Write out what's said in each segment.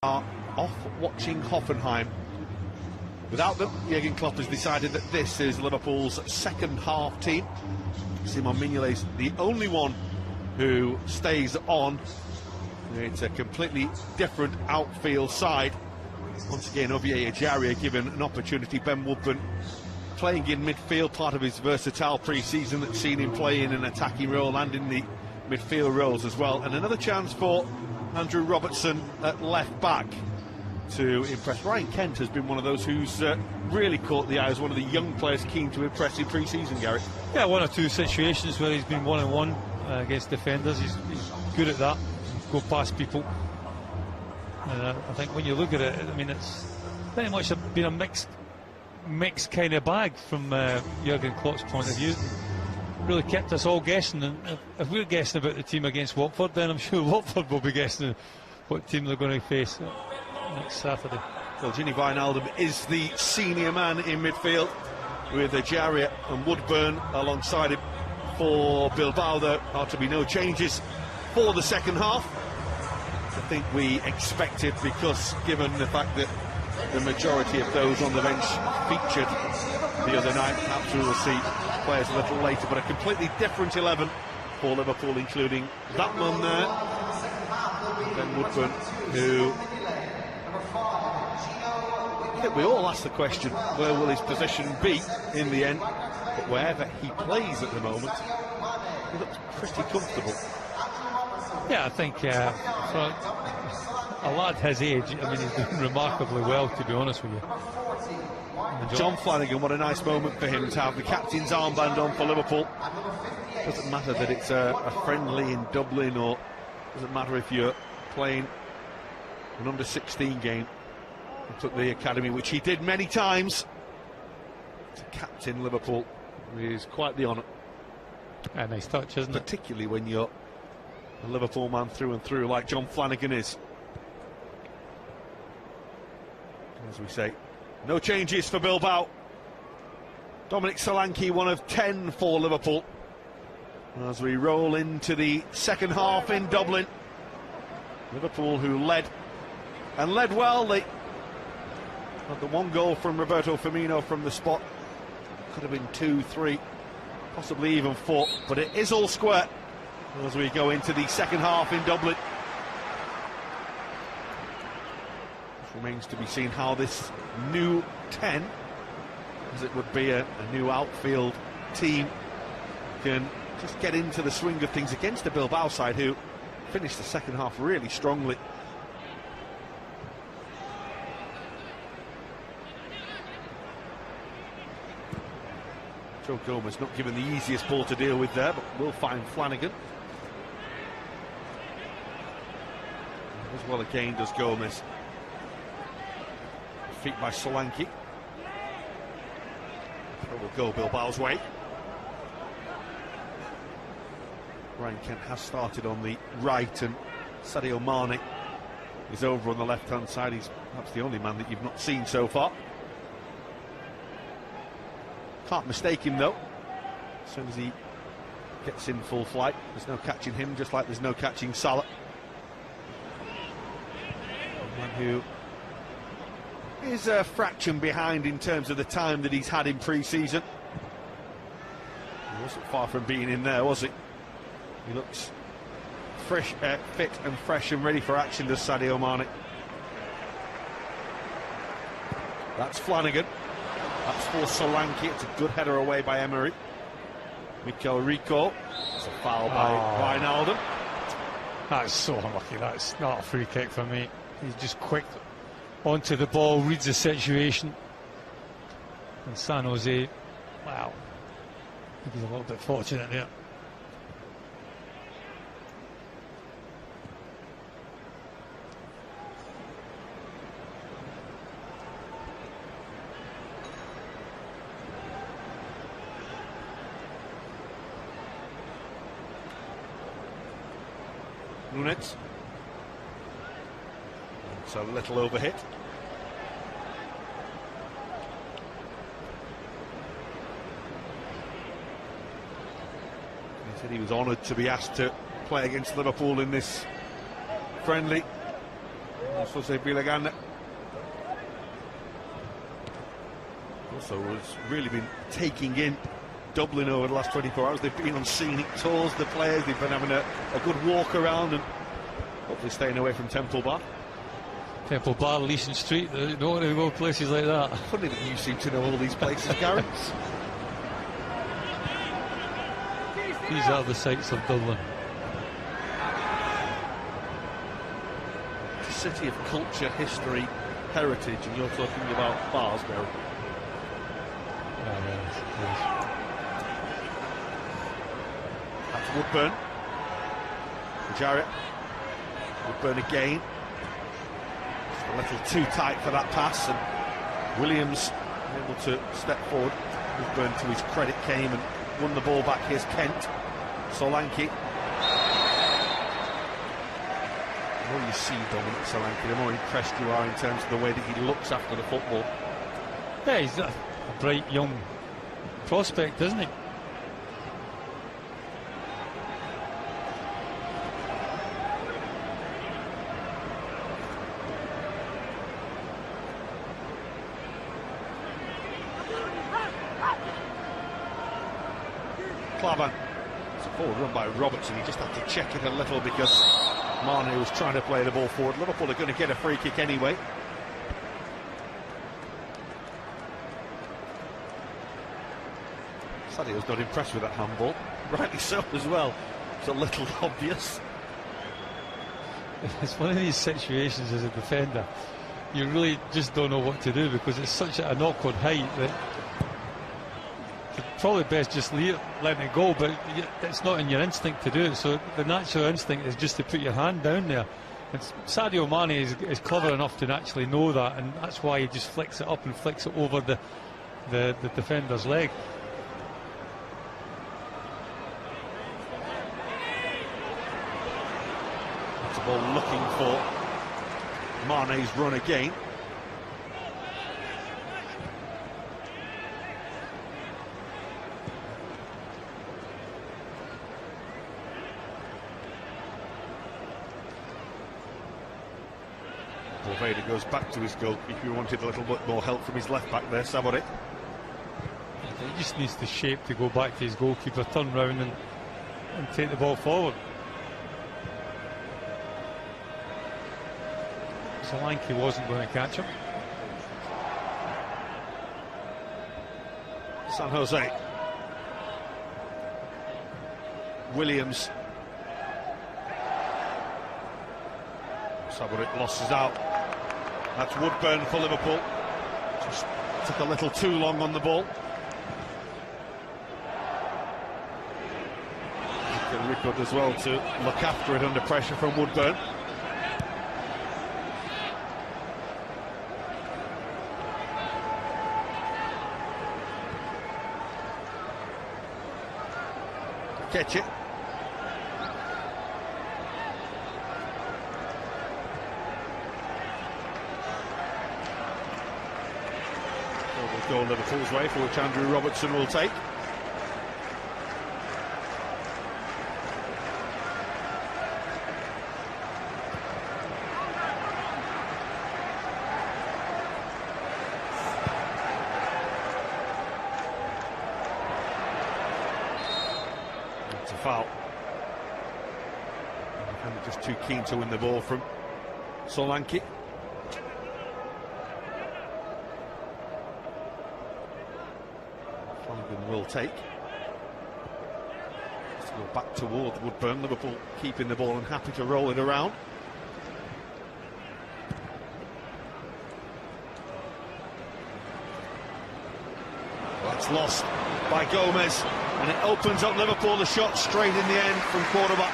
are off watching Hoffenheim. Without them, Jürgen Klopp has decided that this is Liverpool's second half team. Simon Mignolet's the only one who stays on. It's a completely different outfield side. Once again, Ovie Ejaria given an opportunity. Ben Woodburn playing in midfield, part of his versatile pre-season that's seen him play in an attacking role and in the midfield roles as well. And another chance for Andrew Robertson at left back to impress. Ryan Kent has been one of those who's really caught the eye as one of the young players keen to impress in pre-season, Gary. Yeah, one or two situations where he's been one-on-one against defenders. He's good at that, go past people. And I think when you look at it, I mean, it's very much been a mixed kind of bag from Jürgen Klopp's point of view. Really kept us all guessing, and if we're guessing about the team against Watford, then I'm sure Watford will be guessing what team they're going to face next Saturday. Well, Gini Wijnaldum is the senior man in midfield, with Ejaria and Woodburn alongside him. For Bilbao, there are to be no changes for the second half. I think we expected, because given the fact that the majority of those on the bench featured the other night, perhaps we will see players a little later, but a completely different 11 for Liverpool, including that one there, Ben Woodburn, who I think we all ask the question, where will his position be in the end? But wherever he plays at the moment, he looks pretty comfortable. Yeah, I think for a lad his age, I mean, he's doing remarkably well, to be honest with you. John Flanagan, what a nice moment for him to have the captain's armband on for Liverpool. Doesn't matter that it's a friendly in Dublin, or doesn't matter if you're playing an under-16 game. He took the academy, which he did many times. To captain Liverpool is quite the honour. A nice touch, isn't it? Particularly when you're a Liverpool man through and through, like John Flanagan is. As we say, no changes for Bilbao. Dominic Solanke, one of 10 for Liverpool. As we roll into the second half in Dublin. Liverpool, who led well. They had the one goal from Roberto Firmino from the spot. Could have been 2, 3, possibly even 4, but it is all square as we go into the second half in Dublin. It remains to be seen how this new 10, as it would be a new outfield team, can just get into the swing of things against the Bilbao side, who finished the second half really strongly. Joe Gomez not given the easiest ball to deal with there, but will find Flanagan. As well again does Gomez. Feet by Solanke. That will go Bilbao's way. Ryan Kent has started on the right, and Sadio Mané is over on the left-hand side. He's perhaps the only man that you've not seen so far. Can't mistake him though. As soon as he gets in full flight, there's no catching him, just like there's no catching Salah. One who is a fraction behind in terms of the time that he's had in pre-season. He wasn't far from being in there, was he? He looks fresh, fit and fresh and ready for action, does Sadio Mané. That's Flanagan. That's for Solanke. It's a good header away by Emery. Mikel Rico. It's a foul by Wijnaldum. That's so unlucky. That's not a free kick for me. He's just quick onto the ball, reads the situation. And San Jose, wow, I think he's a little bit fortunate there. Nunes. So a little overhit. He said he was honoured to be asked to play against Liverpool in this friendly. Jose Bilagan also has really been taking in Dublin over the last 24 hours. They've been on scenic tours, the players. They've been having a good walk around and hopefully staying away from Temple Bar. Temple Bar, Leeson Street, they don't want to go places like that. Funny that you seem to know all these places, Gary. These are the sights of Dublin. It's a city of culture, history, heritage, and you're talking about bars, Gary. Yes. That's Woodburn. Jarrett. Woodburn again. Just a little too tight for that pass, and Williams able to step forward. Woodburn, to his credit, came and won the ball back. Here's Kent. Solanke. The more you see Dominic Solanke, the more impressed you are in terms of the way that he looks after the football. Yeah, he's a bright young prospect, isn't he? Clavan. It's a forward run by Robertson. He just had to check it a little because Mané was trying to play the ball forward. Liverpool are going to get a free kick anyway. Sadio's not impressed with that handball. Rightly so as well. It's a little obvious. It's one of these situations as a defender, you really just don't know what to do because it's such an awkward height that it's probably best just letting it go, but it's not in your instinct to do it. So the natural instinct is just to put your hand down there. And Sadio Mané is clever enough to actually know that, and that's why he just flicks it up and flicks it over the defender's leg. That's the ball looking for Mané's run again. Vader goes back to his goal. If he wanted a little bit more help from his left back there, Sabore. He just needs the shape to go back to his goalkeeper, turn round and take the ball forward. Solanke wasn't going to catch him. San Jose. Williams. Sabore losses out. That's Woodburn for Liverpool. Just took a little too long on the ball. Rickard as well to look after it under pressure from Woodburn. Catch it. Goal Liverpool's way, for which Andrew Robertson will take. It's a foul. And just too keen to win the ball from Solanke. Will take. Let's go back towards Woodburn. Liverpool keeping the ball and happy to roll it around. That's lost by Gomez, and it opens up Liverpool. The shot straight in the end from Cordoba.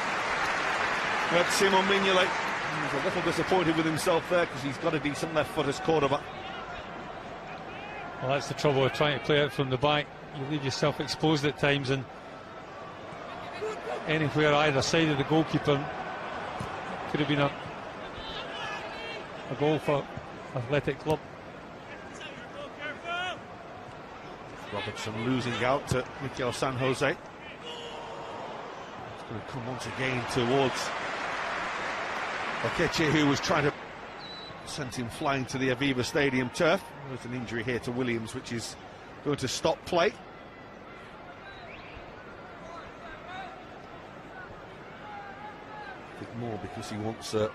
We had Simon Mignolet. He's a little disappointed with himself there because he's got a decent left foot as Cordoba. Well, that's the trouble with trying to play out from the back. You leave yourself exposed at times, and anywhere either side of the goalkeeper could have been a goal for Athletic Club. Robertson losing out to Mikel San Jose. It's going to come once again towards Okeche, who was trying to... sent him flying to the Aviva Stadium turf. There's an injury here to Williams, which is going to stop play. I think more because he wants a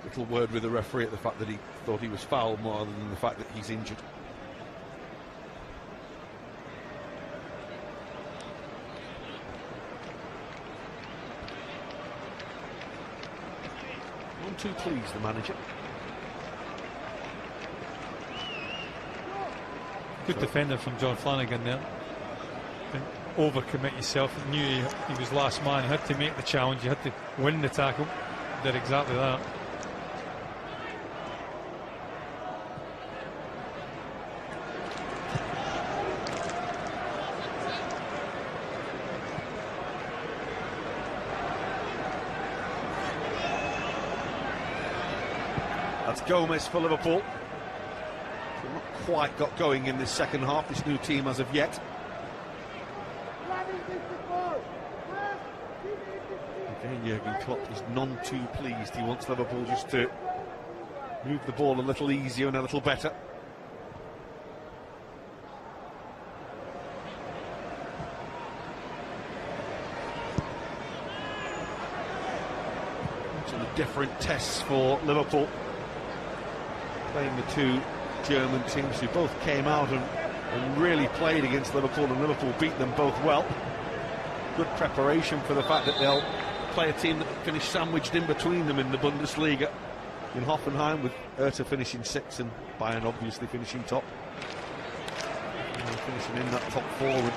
little word with the referee at the fact that he thought he was fouled, more than the fact that he's injured. Not too pleased, the manager. Good defender from John Flanagan there. Didn't overcommit yourself. Knew he was last man. He had to make the challenge. He had to win the tackle. Did exactly that. That's Gomez for Liverpool. They've not quite got going in this second half, this new team as of yet. Again, Jürgen Klopp is none too pleased. He wants Liverpool just to move the ball a little easier and a little better. Some different tests for Liverpool, playing the two German teams who both came out and really played against Liverpool, and Liverpool beat them both well. Good preparation for the fact that they'll play a team that finished sandwiched in between them in the Bundesliga in Hoffenheim, with Hertha finishing 6th and Bayern obviously finishing top. Finishing in that top 4 with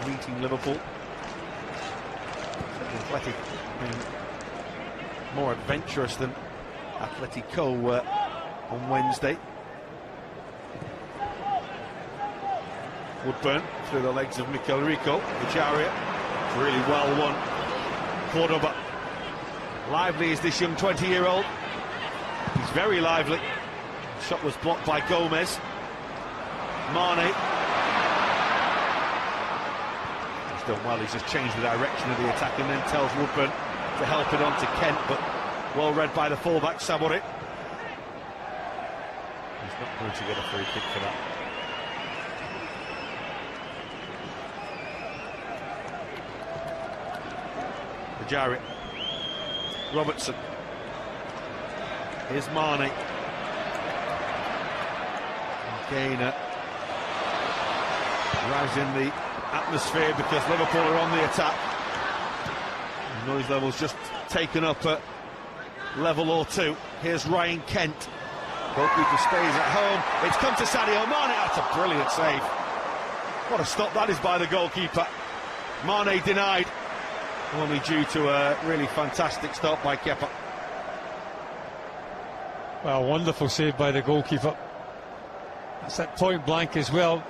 meeting Liverpool. Athletic more adventurous than Atletico on Wednesday. Woodburn through the legs of Mikel Rico. Vicaria, really well won. Cordoba, lively is this young 20-year-old. He's very lively. Shot was blocked by Gomez. Mane. He's done well. He's just changed the direction of the attack and then tells Woodburn to help it on to Kent, but well read by the fullback Sabori. He's not going to get a free kick for that. Jarrett, Robertson, here's Mane, Gainer, arrives in the atmosphere because Liverpool are on the attack. The noise level's just taken up a level or two. Here's Ryan Kent, goalkeeper stays at home. It's come to Sadio Mané. That's a brilliant save. What a stop that is by the goalkeeper. Mane denied, only due to a really fantastic stop by Kepa. Well, wonderful save by the goalkeeper. It's at point blank as well.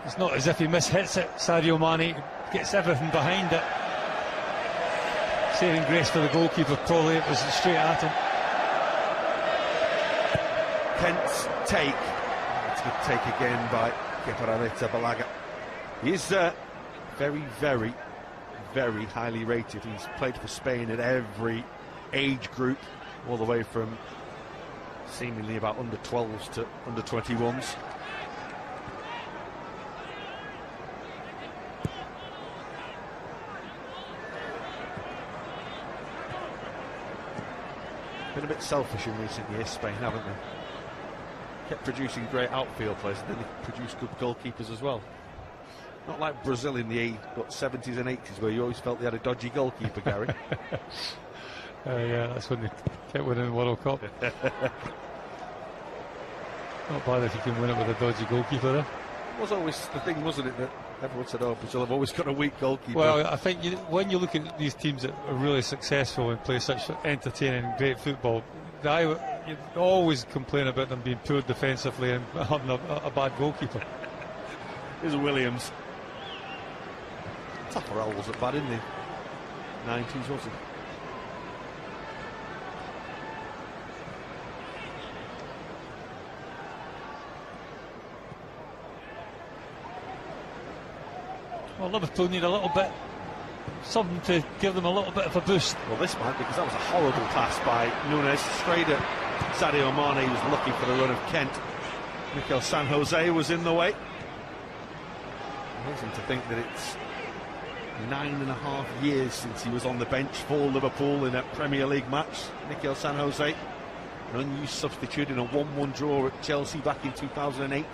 It's not as if he mishits it. Sadio Mané gets everything behind it. Saving grace for the goalkeeper, probably it was straight at him. Kent's take. It's a good take again by Kepa Balaga. He's very, very, very highly rated. He's played for Spain at every age group, all the way from seemingly about under 12s to under 21s. Been a bit selfish in recent years, Spain, haven't they? Kept producing great outfield players, and then they produced good goalkeepers as well. Not like Brazil in the 70s and 80s, where you always felt they had a dodgy goalkeeper, Gary. Yeah, that's when they kept winning the World Cup. Not bad if you can win it with a dodgy goalkeeper there. It was always the thing, wasn't it, that everyone said, oh, Brazil have always got a weak goalkeeper. Well, I think when you look at these teams that are really successful and play such entertaining, great football, you always complain about them being poor defensively and having a bad goalkeeper. Here's Williams. Tafarel wasn't bad in the 90s, was he? Well, Liverpool need a little bit, something to give them a little bit of a boost. Well, this might, because that was a horrible pass by Nunes, straight at Sadio Mané was looking for the run of Kent. Mikel San Jose was in the way. Amazing to think that it's 9.5 years since he was on the bench for Liverpool in a Premier League match. Mikel San Jose, an unused substitute in a 1-1 draw at Chelsea back in 2008.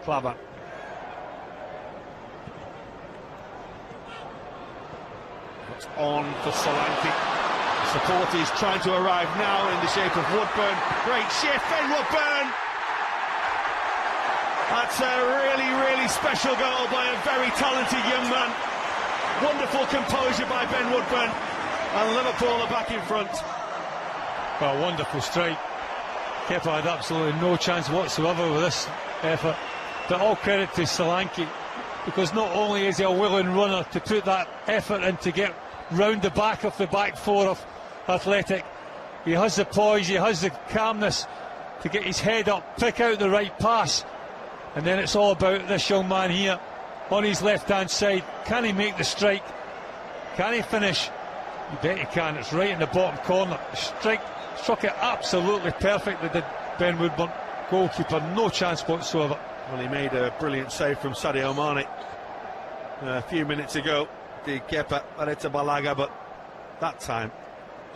Clever. What's on for Solanke? Support is trying to arrive now in the shape of Woodburn. Great shift, Ben Woodburn! That's a really, really special goal by a very talented young man. Wonderful composure by Ben Woodburn. And Liverpool are back in front. Well, wonderful strike. Kepa had absolutely no chance whatsoever with this effort. But all credit to Solanke, because not only is he a willing runner to put that effort in to get round the back of the back four of Athletic, he has the poise, he has the calmness to get his head up, pick out the right pass, and then it's all about this young man here on his left hand side. Can he make the strike? Can he finish? You bet he can. It's right in the bottom corner. The struck it absolutely perfectly, did Ben Woodburn. Goalkeeper, no chance whatsoever. Well, he made a brilliant save from Sadio Mané a few minutes ago. The Kepa Arrizabalaga, but that time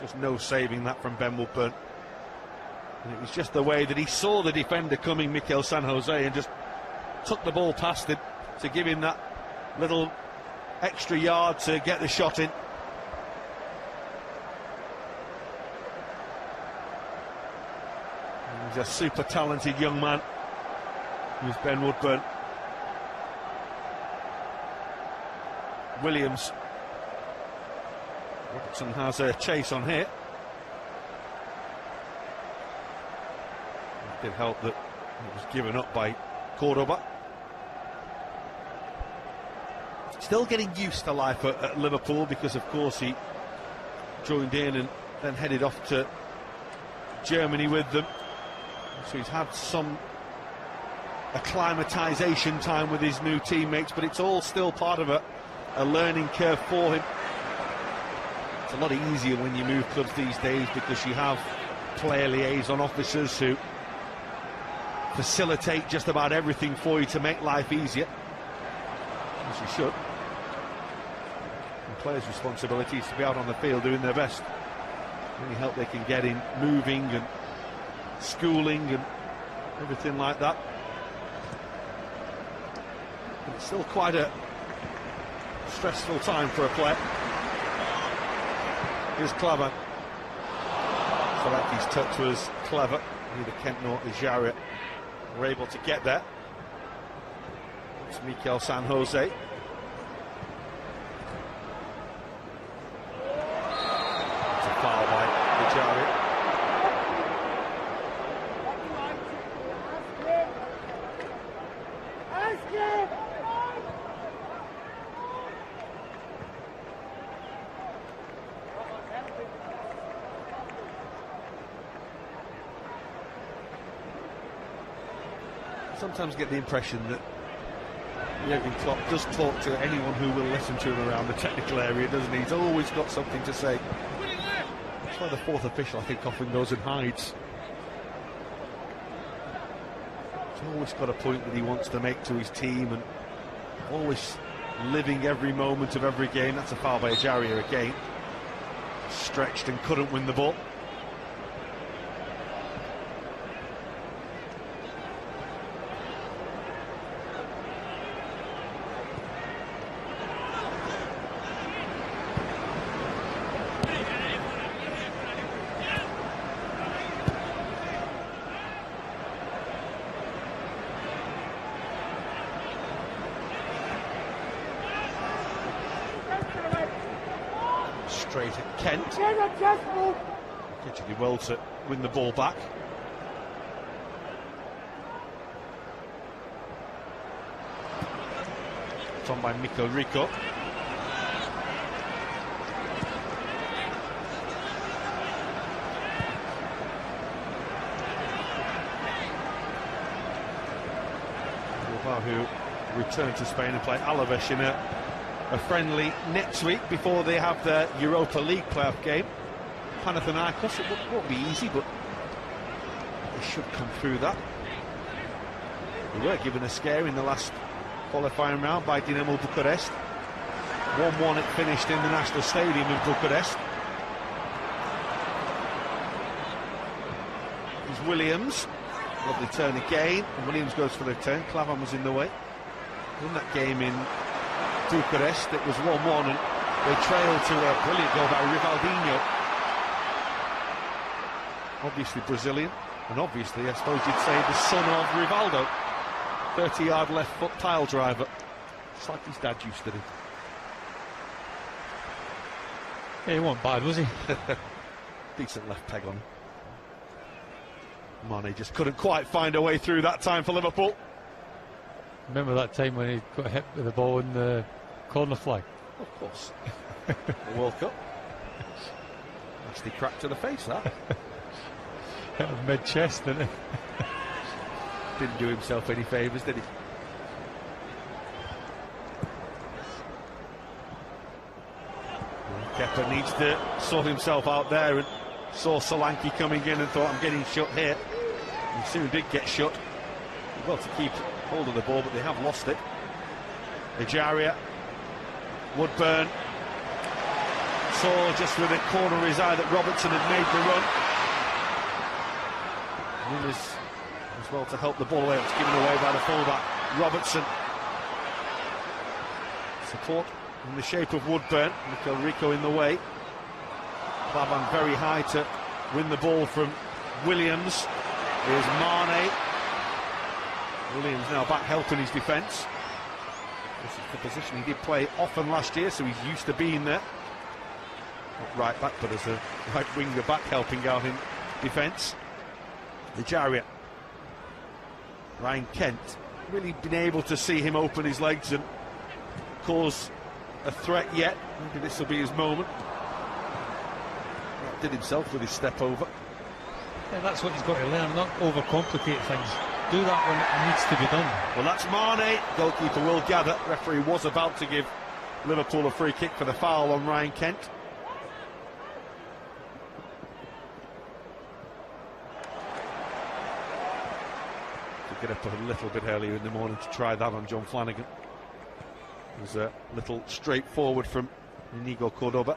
just no saving that from Ben Woodburn. And it was just the way that he saw the defender coming, Mikel San Jose, and just took the ball past him to give him that little extra yard to get the shot in. He's a super talented young man, who's Ben Woodburn. Williams. Robertson has a chase on here. It did help that it was given up by Cordoba. Still getting used to life at Liverpool, because of course he joined in and then headed off to Germany with them. So he's had some acclimatisation time with his new teammates, but it's all still part of a learning curve for him. It's a lot easier when you move clubs these days, because you have player liaison officers who facilitate just about everything for you to make life easier, as you should. And players' responsibility is to be out on the field doing their best. Any help they can get in moving and schooling and everything like that. It's still quite a stressful time for a player. Here's clever. Solanke's touch was clever. Neither Kent nor Ijara were able to get there. It's Mikel San Jose. It's a foul by Ijara. Sometimes get the impression that Jürgen Klopp does talk to anyone who will listen to him around the technical area, doesn't he? He's always got something to say. That's why the fourth official, I think, often goes and hides. He's always got a point that he wants to make to his team, and always living every moment of every game. That's a foul by Ajaria again. Stretched and couldn't win the ball. Straight at Kent. Did well to win the ball back. put on by Mikel Rico. Bilbao, who return to Spain and play Alaves in a friendly next week before they have the Europa League playoff game. Panathinaikos, it won't be easy, but they should come through that. They were given a scare in the last qualifying round by Dinamo Bucharest. 1-1 it finished in the National Stadium in Bucharest. There's Williams, lovely turn again, and Williams goes for the turn. Klavan was in the way. In that game in Bucharest, it was 1-1, and they trailed to a brilliant goal by Rivaldinho. Obviously Brazilian, and obviously, I suppose you'd say, the son of Rivaldo. 30-yard left foot tile driver. It's like his dad used to do. Yeah, he wasn't bad, was he? Decent left peg on him. Mané just couldn't quite find a way through that time for Liverpool. Remember that time when he got hit with the ball in the corner flag? Of course. The World Cup. Nasty crack to the face, that. Hit him mid-chest, didn't he? Didn't do himself any favours, did he? Kepa needs to sort himself out there, and saw Solanke coming in and thought, I'm getting shut here. He soon did get shut. Well, to keep hold of the ball, but they have lost it. Ejaria, Woodburn, saw just with a corner of his eye that Robertson had made the run. Nunes as well to help the ball away. It's given away by the fullback, Robertson. Support in the shape of Woodburn. Mikel Rico in the way. Baban very high to win the ball from Williams. Here's Mané. Williams now back helping his defence. This is the position he did play often last year, so he's used to being there. Not right back, but as a right winger back helping out in defence. The Jaria. Ryan Kent, really been able to see him open his legs and cause a threat yet. Maybe this will be his moment. Did himself with his step over. Yeah, that's what he's got to learn, not overcomplicate things. Do that when it needs to be done. Well, that's Mané. Goalkeeper will gather. Referee was about to give Liverpool a free kick for the foul on Ryan Kent. To get up a little bit earlier in the morning to try that on John Flanagan. It was a little straightforward from Inigo Cordoba.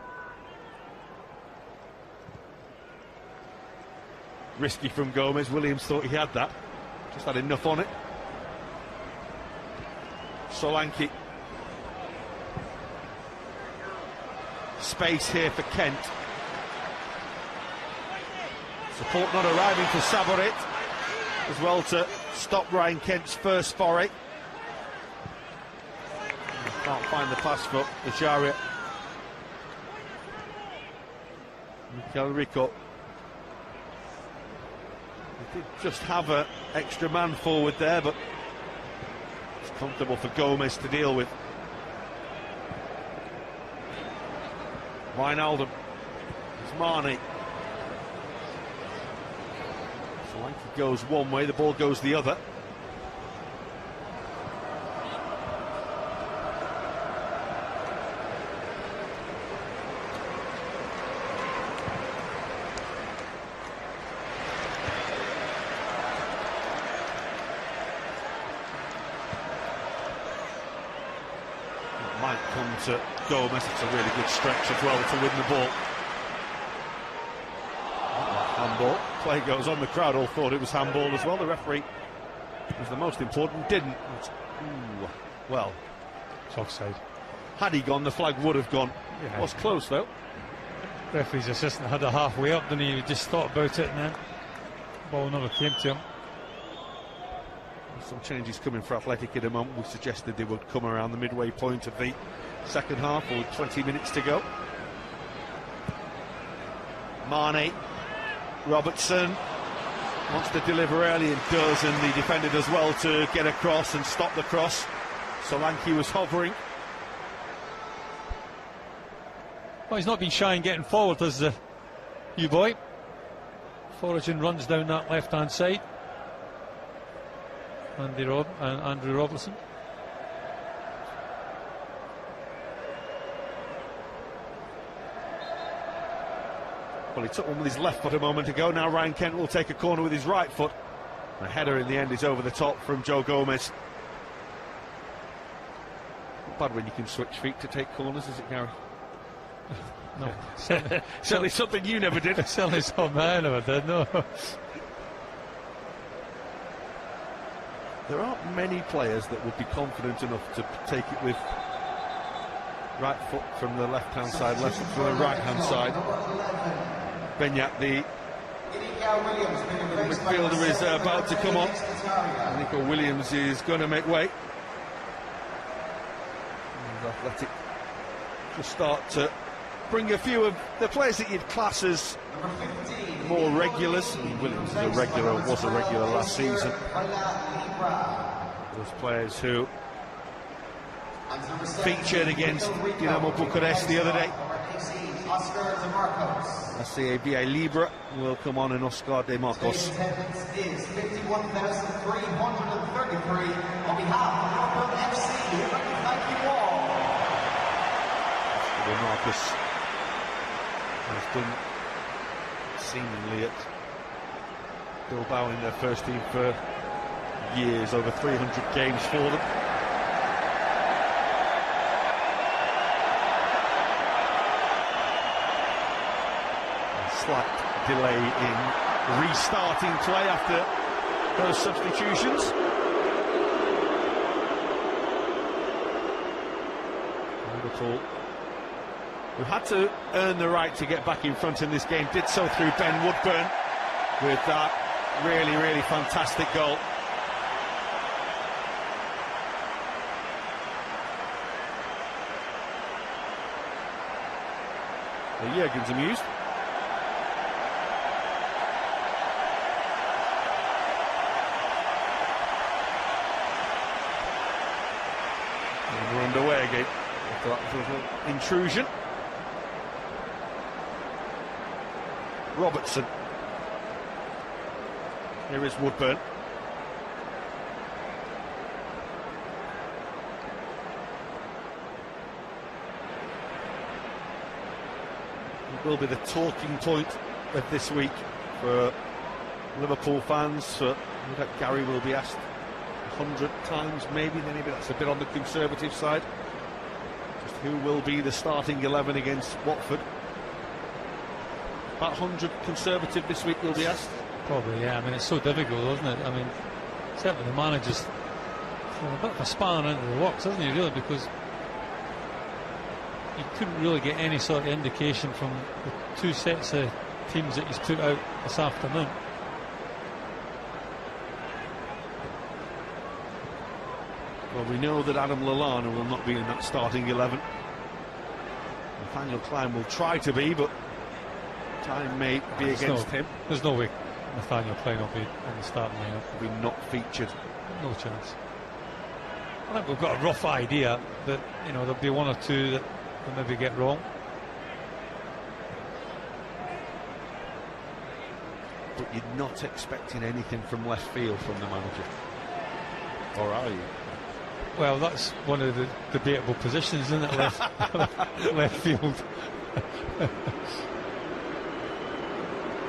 Risky from Gomez. Williams thought he had that. Just had enough on it. Solanke. Space here for Kent. Support not arriving for Saborit as well to stop Ryan Kent's first foray. Can't find the pass for Ejaria. Mikel Rico. He did just have an extra man forward there, but it's comfortable for Gomez to deal with. Wijnaldum. It's Mané. Solanke goes one way, the ball goes the other. Might come to Gomez. It's a really good stretch as well to win the ball. Handball. Play goes on. The crowd all thought it was handball as well. The referee was the most important, didn't. Well, it's offside. Had he gone, the flag would have gone. Yeah. Was close though. Referee's assistant had a halfway up, didn't he? He just thought about it and then ball never came to him. Some changes coming for Athletic in a moment. We suggested they would come around the midway point of the second half, or 20 minutes to go. Mané, Robertson wants to deliver early and does, and the defender does well to get across and stop the cross. Solanke was hovering. Well, he's not been shy in getting forward, as the new boy. Foraging runs down that left-hand side. Andrew Robertson. Well, he took one with his left foot a moment ago. Now Ryan Kent will take a corner with his right foot. The header in the end is over the top from Joe Gomez. Not bad when you can switch feet to take corners, is it, Gary? No. Certainly something you never did. Certainly something I never did, no. There aren't many players that would be confident enough to take it with right foot from the left-hand side, left foot from the right-hand side. Benyat, the midfielder, is about to come on. Nico Williams is going to make way. And Athletic will start to bring a few of the players that you'd class as more regulars. I mean, Williams is a regular, was a regular last season. Those players who featured against Dinamo Bucharest the other day. Aviva Libra will come on, and Oscar de Marcos. Attendance is 51,333 on behalf of Liverpool FC. Thank you all. Oscar de Marcos has done seemingly at Bilbao in their first team for years, over 300 games for them. Slight delay in restarting play after those substitutions. Liverpool, who had to earn the right to get back in front in this game, did so through Ben Woodburn with that really, really fantastic goal. Well, Jürgen's amused. We're underway again after that little intrusion. Robertson. Here is Woodburn. It will be the talking point of this week for Liverpool fans. So Gary will be asked 100 times, maybe that's a bit on the conservative side. Just who will be the starting 11 against Watford? About 100 conservative this week will be asked. Probably, yeah. I mean, it's so difficult, isn't it? I mean, certainly the manager's a bit of a spanner into the works, isn't he, really? Because you couldn't really get any sort of indication from the two sets of teams that he's put out this afternoon. Well, we know that Adam Lallana will not be in that starting 11. Nathaniel Klein will try to be, but time may be against him. There's no way Nathaniel Klein will be in the starting lineup. Will be not featured. No chance. I think we've got a rough idea that, you know, there'll be one or two that we'll maybe get wrong. But you're not expecting anything from left field from the manager, or are you? Well, that's one of the debatable positions, isn't it? Left field.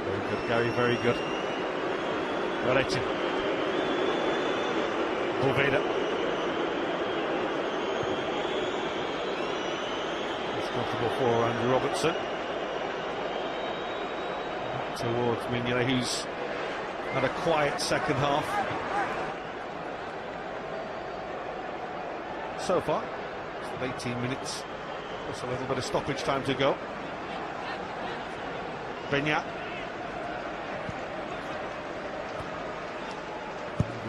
Very good, Gary, very good. Loretti. Poveda. It's comfortable for Andrew Robertson. Towards Mignolet, who's had a quiet second half so far. It's 18 minutes. Just a little bit of stoppage time to go. Benyat.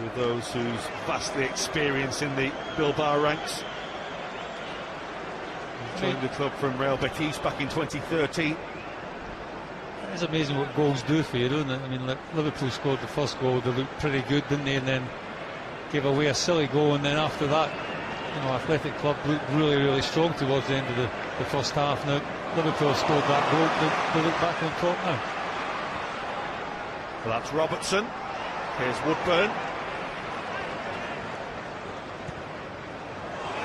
With those who's vastly experienced in the Bilbao ranks. He joined the club from Real Betis back in 2013. It's amazing what goals do for you, don't it? I mean, like, Liverpool scored the first goal, they looked pretty good, didn't they? And then gave away a silly goal, and then after that, Athletic Club looked really strong towards the end of the first half. Now Liverpool scored that goal, they look back on top now. Well, that's Robertson. Here's Woodburn.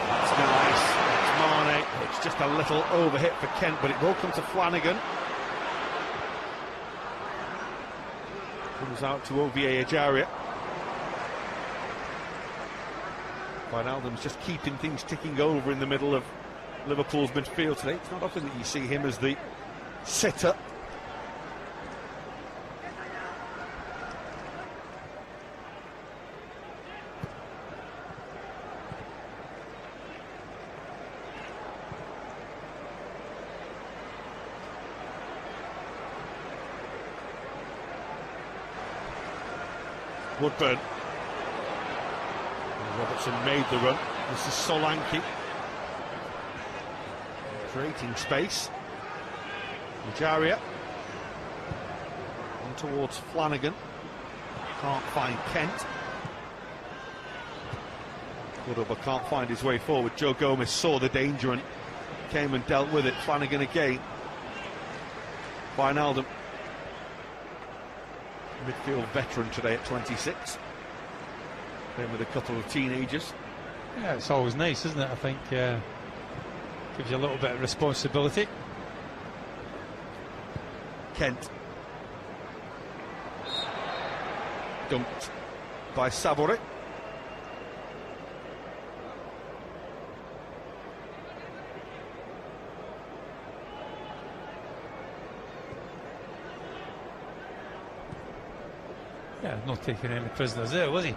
That's nice. It's Mané. It's just a little overhit for Kent, but it will come to Flanagan. Comes out to OVA Ajaria. Wijnaldum's just keeping things ticking over in the middle of Liverpool's midfield today. It's not often that you see him as the sitter. Woodburn. Robertson made the run. This is Solanke. Creating space. Ajaria. On towards Flanagan. Can't find Kent. Cordoba can't find his way forward. Joe Gomez saw the danger and came and dealt with it. Flanagan again. Wijnaldum. Midfield veteran today at 26. Playing with a couple of teenagers. Yeah, it's always nice, isn't it? I think gives you a little bit of responsibility. Kent. Dumped by Savory. Yeah, not taking any prisoners there, was he?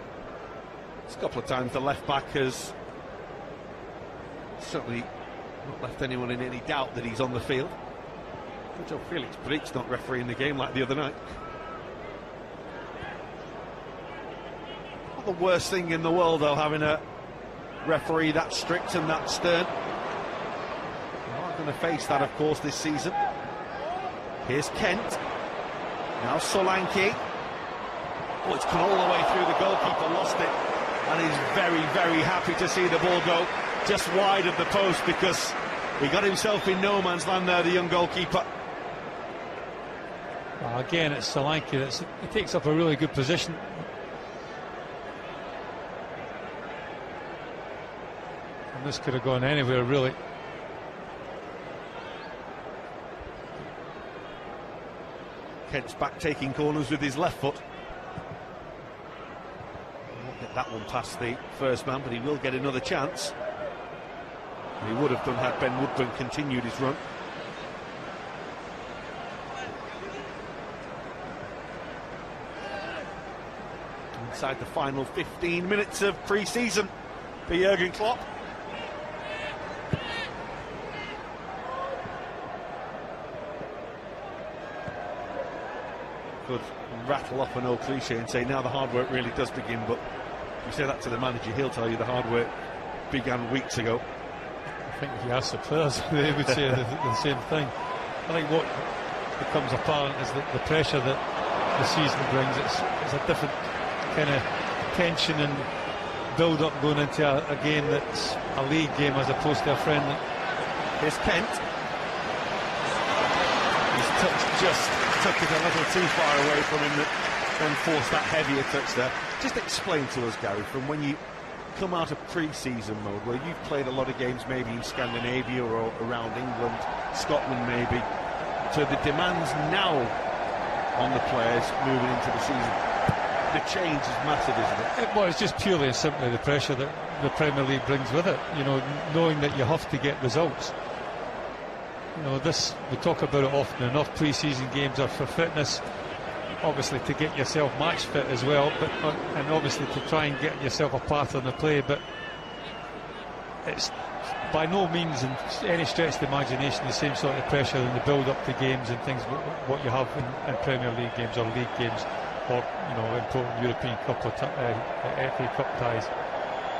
A couple of times the left back has certainly not left anyone in any doubt that he's on the field. Good job Felix Breach not refereeing the game like the other night. Not the worst thing in the world though, having a referee that strict and that stern. We're not going to face that of course this season. Here's Kent. Now Solanke. Oh, it's come all the way through, the goalkeeper lost it. And he's very happy to see the ball go just wide of the post because he got himself in no man's land there, the young goalkeeper. Well, again, it's Solanke he takes up a really good position. And this could have gone anywhere, really. Kent's back taking corners with his left foot. That one past the first man, but he will get another chance. He would have done had Ben Woodburn continued his run. Inside the final 15 minutes of pre-season for Jürgen Klopp. Could rattle off an old cliche and say now the hard work really does begin, but you say that to the manager, he'll tell you the hard work began weeks ago. I think if you ask the players, they would say the same thing. I think what becomes apparent is that the pressure that the season brings, it's a different kind of tension and build-up going into a game that's a league game as opposed to a friendly. Here's Kent. His touch just took it a little too far away from him, and forced that heavier touch there. Just explain to us, Gary, from when you come out of pre-season mode, where you've played a lot of games maybe in Scandinavia or around England, Scotland maybe, to the demands now on the players moving into the season. The change is massive, isn't it? Well, it's just purely and simply the pressure that the Premier League brings with it. You know, knowing that you have to get results. You know, we talk about it often enough. Pre-season games are for fitness, obviously to get yourself match fit as well, but and obviously to try and get yourself a path on the play. But it's by no means in any stretch of the imagination the same sort of pressure in the build-up to games and things what you have in Premier League games or league games, or important European Cup or FA Cup ties.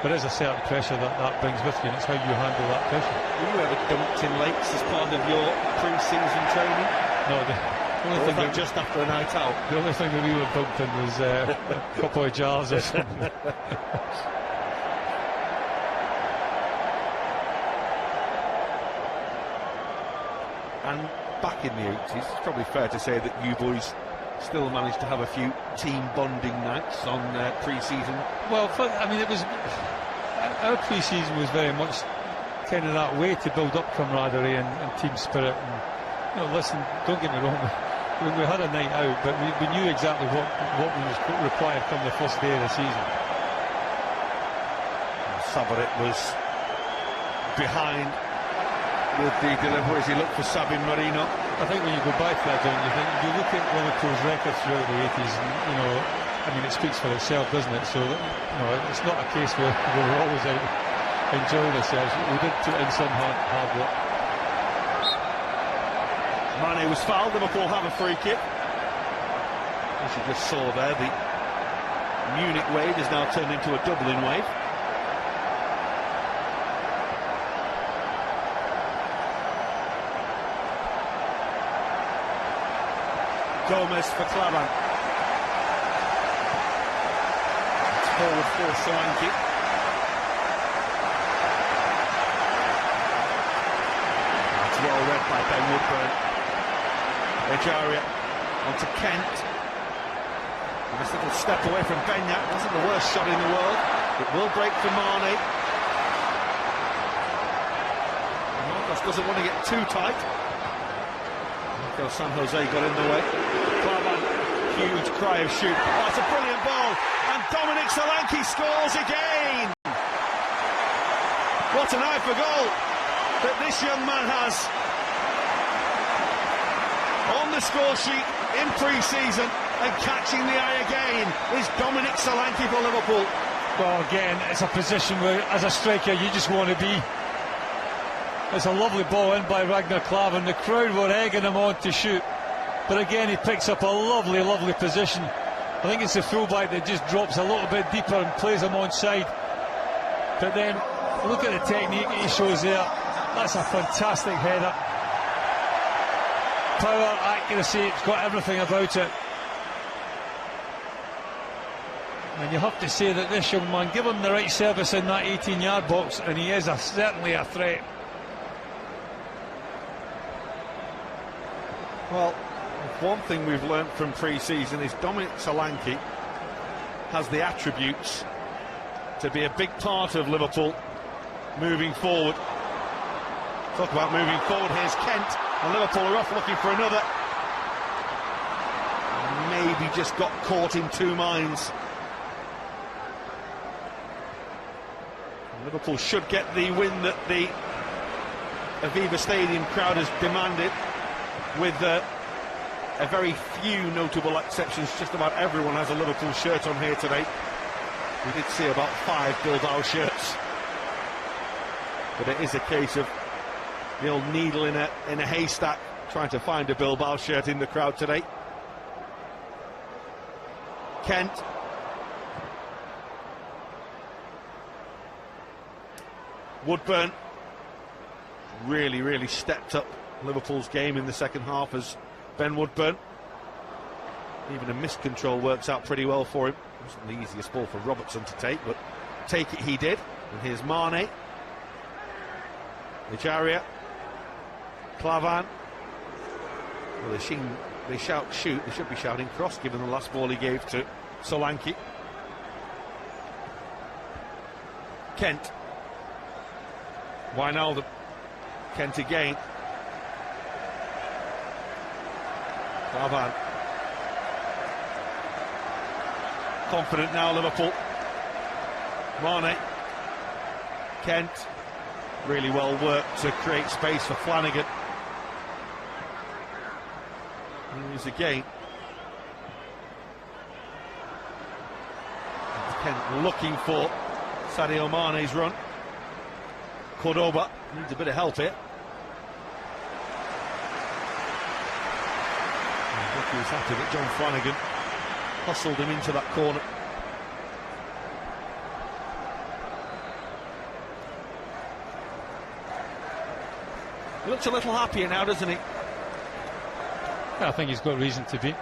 There is a certain pressure that brings with you, and it's how you handle that pressure. Were you ever dumped in lakes as part of your pre-season training? No, the only thing that just after a night out. The only thing that we were dumped in was a couple of jars or something. and back in the 80s, it's probably fair to say that you boys still managed to have a few team bonding nights on pre-season. Well, I mean, it was our pre-season was very much kind of that way to build up camaraderie and team spirit. And, you know, listen, don't get me wrong, we had a night out, but we knew exactly what was required from the first day of the season. Sabarit was behind with the delivery as he looked for Sabin Marino. I think when you go back to that, don't you think, you look at Liverpool's record throughout the 80s, and, you know, I mean, it speaks for itself, doesn't it? So, you know, it's not a case where we're always out enjoying ourselves. We did put in some hard work. Mané was fouled. Liverpool have a free kick. As you just saw there, the Munich wave is now turned into a Dublin wave. Gomez for Klavan. It's forward for Solanke. That's well read by Ben Woodburn. Ejaria onto Kent. And this little step away from Benyat wasn't the worst shot in the world. It will break for Mané. Marcos doesn't want to get too tight. San Jose got in the way. Klavan, huge cry of shoot. Oh, that's a brilliant ball. And Dominic Solanke scores again. What an eye for goal that this young man has. On the score sheet in pre-season and catching the eye again is Dominic Solanke for Liverpool. Well, again, it's a position where, as a striker, you just want to be. It's a lovely ball in by Ragnar Klavan. The crowd were egging him on to shoot, but again he picks up a lovely position. I think it's the fullback that just drops a little bit deeper and plays him onside. But then look at the technique he shows there. That's a fantastic header. Power, accuracy, it's got everything about it. And you have to say that this young man, give him the right service in that 18-yard box, and he is certainly a threat. Well, one thing we've learnt from pre-season is Dominic Solanke has the attributes to be a big part of Liverpool moving forward. Talk about moving forward, here's Kent, and Liverpool are off looking for another. Maybe just got caught in two minds. Liverpool should get the win that the Aviva Stadium crowd has demanded, with a very few notable exceptions. Just about everyone has a Liverpool shirt on here today. We did see about 5 Bilbao shirts, but it is a case of the old needle in a haystack, trying to find a Bilbao shirt in the crowd today. Kent. Woodburn really stepped up Liverpool's game in the second half as Ben Woodburn. Even a missed control works out pretty well for him. Wasn't the easiest ball for Robertson to take, but take it he did. And here's Mané. Ejaria. Klavan. Well, they shout shoot, they should be shouting cross, given the last ball he gave to Solanke. Kent. Wijnaldum. Kent again. Klavan. Confident now, Liverpool. Mané. Kent. Really well worked to create space for Flanagan. Here's again. Kent looking for Sadio Mané's run. Cordoba needs a bit of help here. I think he was happy that John Flanagan hustled him into that corner. He looks a little happier now, doesn't he? I think he's got reason to be.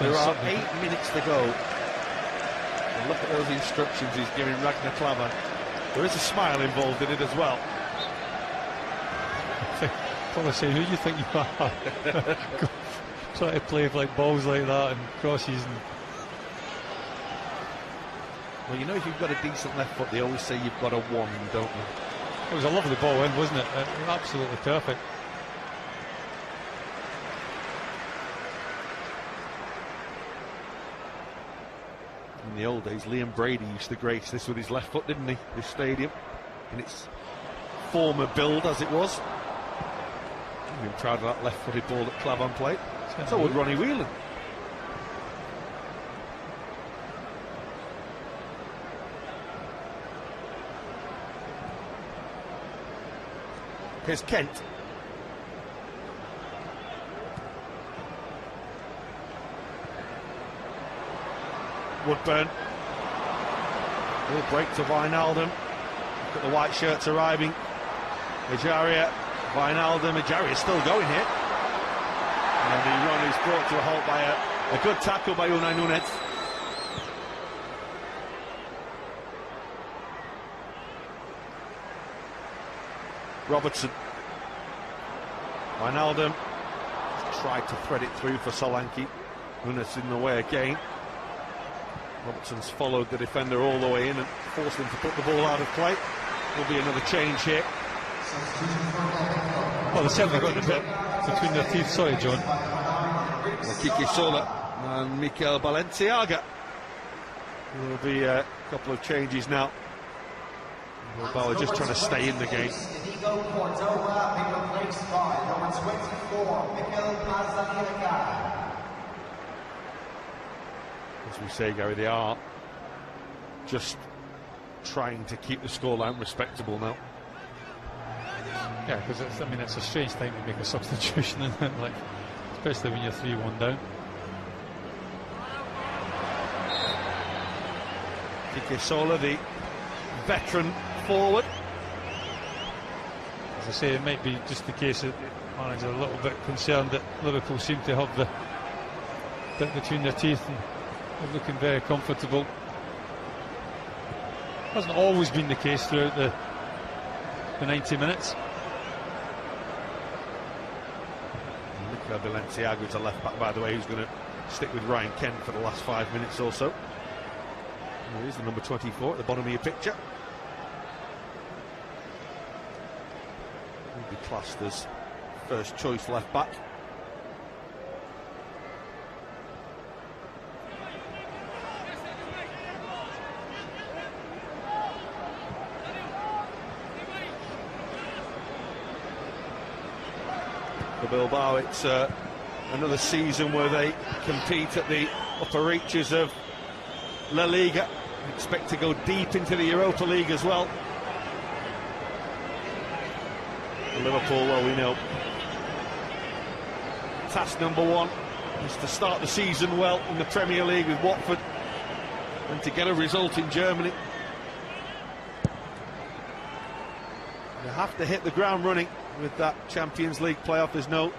There are 8 minutes to go. And look at those instructions he's giving Ragnar Klavan. There is a smile involved in it as well. Probably saying, who do you think you are? Trying to play like balls like that and crosses. And well, you know, if you've got a decent left foot, they always say you've got a wand, don't they? it was a lovely ball in, wasn't it? Absolutely perfect. In the old days, Liam Brady used to grace this with his left foot, didn't he? This stadium, in its former build as it was. I've been proud of that left-footed ball that Clavan played. So would Ronnie Whelan. Here's Kent. Woodburn. Will break to Wijnaldum. Look at the white shirts arriving. Ejaria, Wijnaldum. Ejaria still going here. And the run is brought to a halt by a good tackle by Unai Nunez. Robertson. Wijnaldum tried to thread it through for Solanke. Nunez in the way again. Robertson's followed the defender all the way in and forced him to put the ball out of play. Will be another change here. Well, they certainly got the bit between their teeth. Sorry, John. Kike Sola and Mikel Balenciaga. There will be a couple of changes now. Bilbao just trying to stay in the game. As we say, Gary, they are just trying to keep the scoreline respectable now. Yeah, because it's a strange time to make a substitution, isn't it? Like, especially when you're 3-1 down. Kike Sola, the veteran forward. As I say, it might be just the case that the manager a little bit concerned that Liverpool seem to have the bit between their teeth and they're looking very comfortable. Hasn't always been the case throughout the 90 minutes. Mikel Balenciaga is a left back, by the way, who's going to stick with Ryan Kent for the last 5 minutes or so. There is the number 24 at the bottom of your picture. Will be classed as first choice left back. For Bilbao, it's another season where they compete at the upper reaches of La Liga. Expect to go deep into the Europa League as well. For Liverpool, well, we know task number one is to start the season well in the Premier League with Watford and to get a result in Germany. You have to hit the ground running with that Champions League playoff. There's no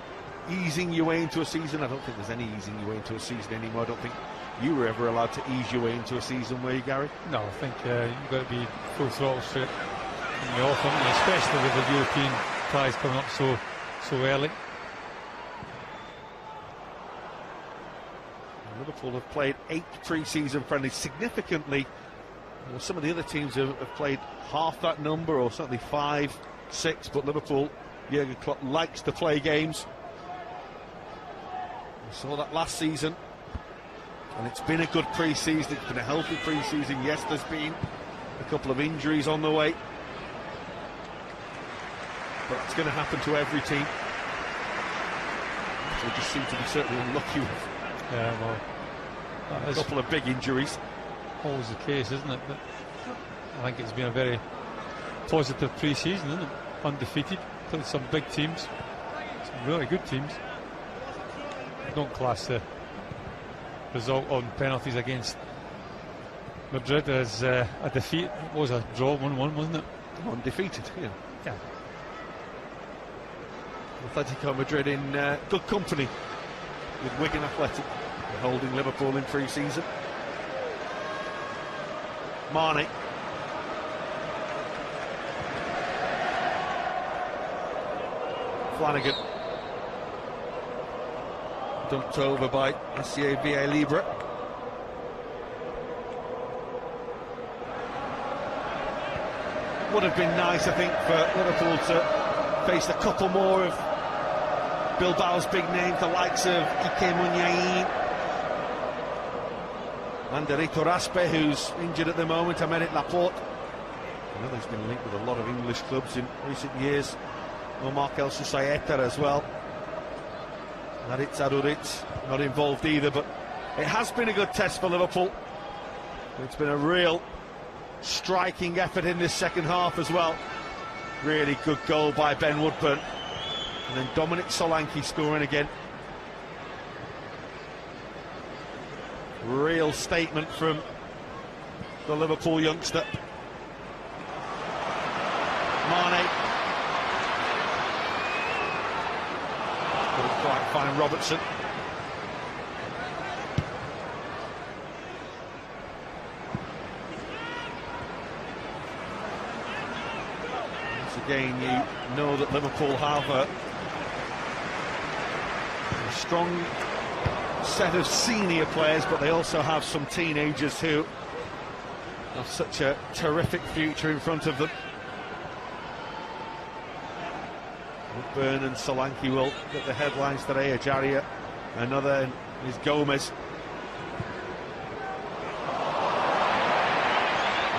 easing your way into a season. I don't think there's any easing your way into a season anymore. I don't think you were ever allowed to ease your way into a season, were you, Gary? No, I think you've got to be full throttle straight in the off, especially with the European ties coming up so early. Liverpool have played 8 pre-season friendlies. Significantly, some of the other teams have played half that number, or certainly 5, 6, but Liverpool, Jürgen Klopp likes to play games. We saw that last season, and it's been a good pre-season. It's been a healthy pre-season. Yes, there's been a couple of injuries on the way, but it's going to happen to every team. So we just seem to be certainly unlucky with a couple of big injuries. Always the case, isn't it? But I think it's been a very positive pre-season, isn't it? Undefeated, played some big teams, some really good teams. I don't class the result on penalties against Madrid as a defeat. It was a draw, 1-1, wasn't it? Undefeated, yeah. Yeah. Atletico Madrid in good company with Wigan Athletic. They're holding Liverpool in pre-season. Mane. Flanagan. Dumped over by Sadio Libre. Would have been nice, I think, for Liverpool to face a couple more of Bilbao's big names, the likes of Ike Munyain, Anderito Raspe, who's injured at the moment, Aymeric Laporte. I know he's been linked with a lot of English clubs in recent years. Markel Susaeta as well. Narit Zarurit not involved either, but it has been a good test for Liverpool. It's been a real striking effort in this second half as well. Really good goal by Ben Woodburn. And then Dominic Solanke scoring again. Real statement from the Liverpool youngster. Mane. Couldn't quite find Robertson. Once again, you know that Liverpool have a strong set of senior players, but they also have some teenagers who have such a terrific future in front of them. Woodburn and Solanke will get the headlines today. Ajaria, another is Gomez.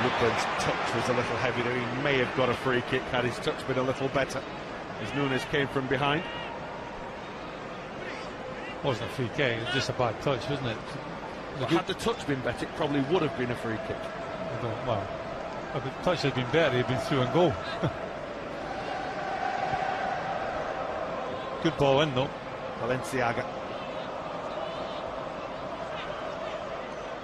Woodburn's touch was a little heavy there. He may have got a free kick had his touch been a little better, as Nunes came from behind. Wasn't a free kick, it was just a bad touch, wasn't it? Had the touch been better, it probably would have been a free kick. Well, if the touch had been better, he'd been through and goal. Good ball in though. Valenciaga.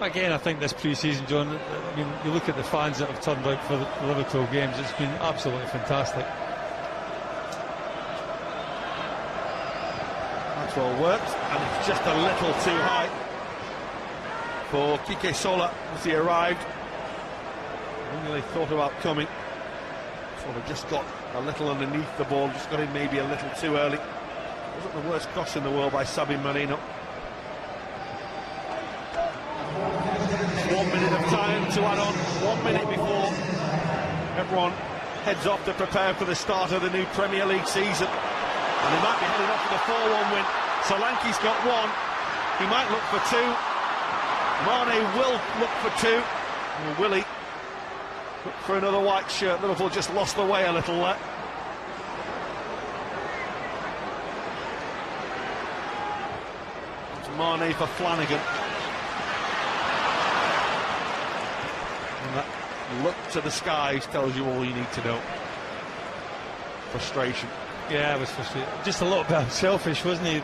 Again, I think this pre-season, John, I mean, you look at the fans that have turned out for the Liverpool games, it's been absolutely fantastic. Maxwell worked, and it's just a little too high for Quique Sola as he arrived. I really thought about coming. Sort of just got a little underneath the ball, just got in maybe a little too early. Wasn't the worst cross in the world by Sadio Mané. 1 minute of time to add on, 1 minute before everyone heads off to prepare for the start of the new Premier League season. And they might be heading off for the 4-1 win. Solanke's got one, he might look for two. Mane will look for two. Or will he look for another white shirt? Liverpool just lost the way a little there. It's Mane for Flanagan. And that look to the skies tells you all you need to know. Frustration. Yeah, it was frustrating. Just a little bit selfish, wasn't he,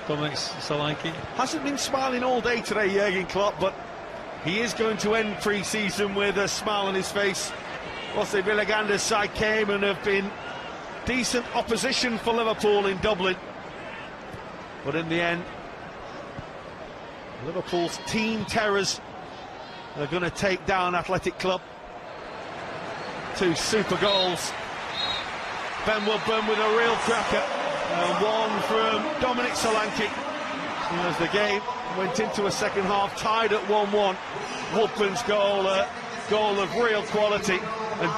Dominic Solanke? Hasn't been smiling all day today, Jürgen Klopp, but he is going to end pre-season with a smile on his face. Jose Villaganda's side came and have been decent opposition for Liverpool in Dublin. But in the end, Liverpool's team terrors are going to take down Athletic Club. Two super goals. Ben Woodburn with a real cracker, and one from Dominic Solanke. And as the game went into a second half tied at 1-1, Woodburn's goal, a goal of real quality. And